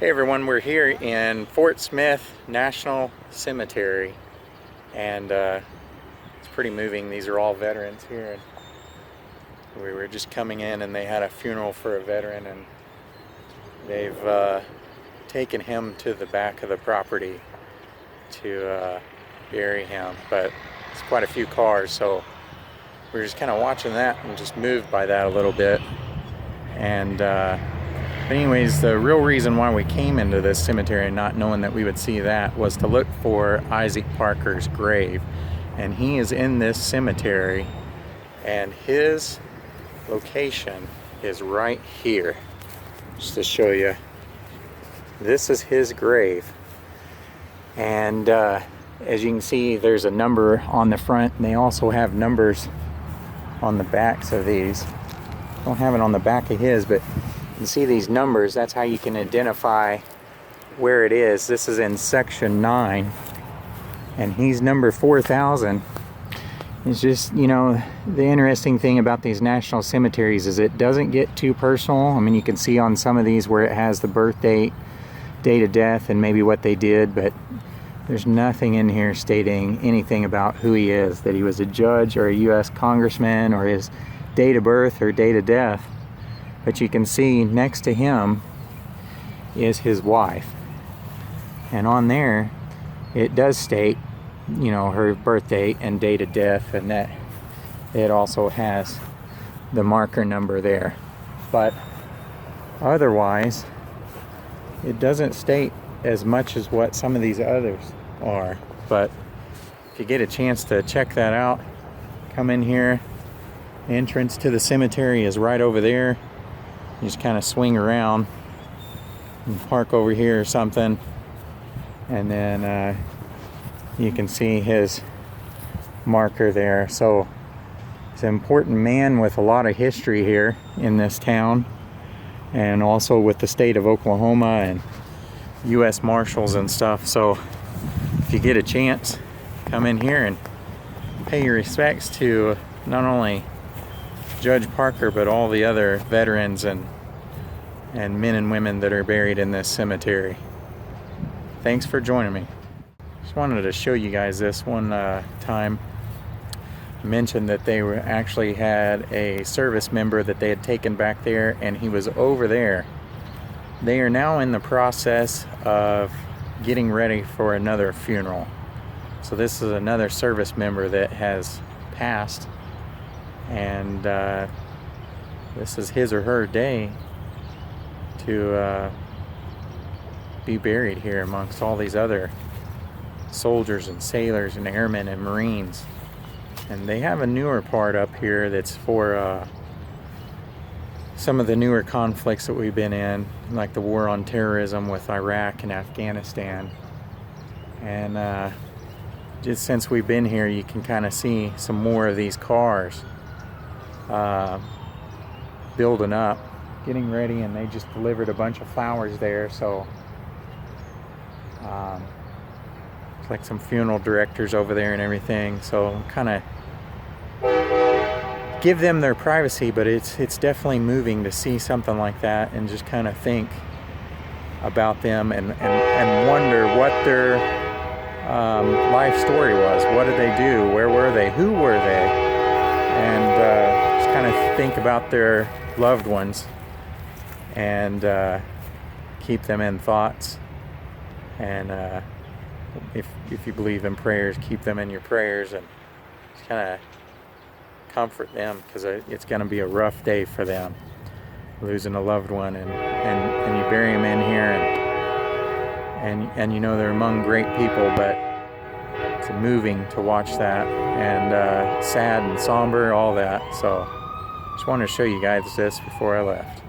Hey everyone, we're here in Fort Smith National Cemetery, and it's pretty moving. These are all veterans here, and we were just coming in and they had a funeral for a veteran, and they've taken him to the back of the property to bury him, but it's quite a few cars, so we're just kind of watching that and just moved by that a little bit. And but anyways, the real reason why we came into this cemetery, not knowing that we would see that, was to look for Isaac Parker's grave. And he is in this cemetery, and his location is right here. Just to show you, this is his grave. And as you can see, there's a number on the front, and they also have numbers on the backs of these. Don't have it on the back of his, but you can see these numbers. That's how you can identify where it is. This is in section 9, and he's number 4000. It's just, you know, the interesting thing about these national cemeteries is it doesn't get too personal. I mean, you can see on some of these where it has the birth date, date of death, and maybe what they did, but there's nothing in here stating anything about who he is, that he was a judge or a U.S. congressman, or his date of birth or date of death. But you can see next to him is his wife, and on there it does state, you know, her birth date and date of death, and that it also has the marker number there. But otherwise it doesn't state as much as what some of these others are. But if you get a chance to check that out, come in here. Entrance to the cemetery is right over there. You just kind of swing around and park over here or something, and then you can see his marker there. So he's an important man with a lot of history here in this town, and also with the state of Oklahoma and U.S. Marshals and stuff. So if you get a chance, come in here and pay your respects to not only Judge Parker, but all the other veterans and men and women that are buried in this cemetery. Thanks for joining me. Just wanted to show you guys this one time. I mentioned that they were actually had a service member that they had taken back there, and he was over there. They are now in the process of getting ready for another funeral. So this is another service member that has passed, and this is his or her day to be buried here amongst all these other soldiers and sailors and airmen and Marines. And they have a newer part up here that's for some of the newer conflicts that we've been in, like the war on terrorism with Iraq and Afghanistan. And just since we've been here, you can kind of see some more of these cars building up, getting ready, and they just delivered a bunch of flowers there. So it's like some funeral directors over there and everything. So kind of give them their privacy, but it's definitely moving to see something like that and just kind of think about them and wonder what their life story was. What did they do? Where were they? Who were they? And just kind of think about their loved ones and keep them in thoughts. And if you believe in prayers, keep them in your prayers, and just kind of comfort them, because it's going to be a rough day for them, losing a loved one, and you bury them in here, and you know they're among great people, but it's moving to watch that, and sad and somber, all that. So just wanted to show you guys this before I left.